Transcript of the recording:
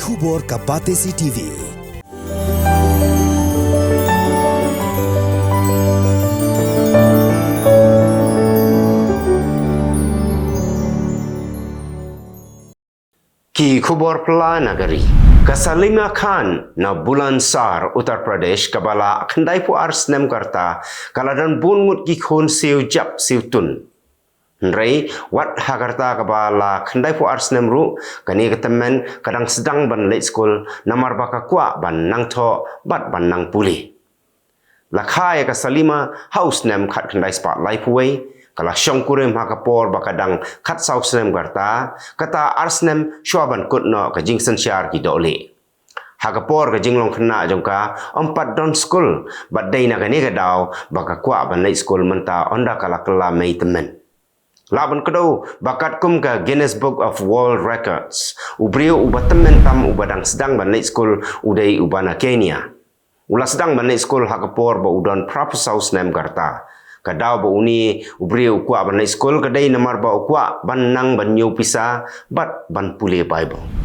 खबर का बातें सी Ki khubor pela nagari. Kasalima Khan na Bulansar, Uttar Pradesh, kabala khandai pu ars nem karta, kaladan bungut ki khon siu jap siu tun. Nrei, wat hagarta kabala khandai pu ars nem ru, kani ketemen kadang sedang ban late school, namar baka kwa ban nang tho, bat ban nang puli. Lakhai kasalima house nem khat khandai spa lai puwei, kala syongkurem hakapor bakadang khat sausnem garta kata arsnem shuaban kutno ka jingsen syar ki dole hakapor ka jinglong khna jongka ompat don school badai na kani gadau baka kwa ban late school menta onda kala kala mei temen laban kedo bakat kum ka Guinness Book of World Records ubrio ubatemen tam ubadang sedang ban late school udai ubana Kenya ulah sedang ban late school hakapor ba udon prapusaus nem garta kadau ba uni ubri ukwa ban school kadai namar ba ukwa ban nang ban nyu pisa bat ban pule Bible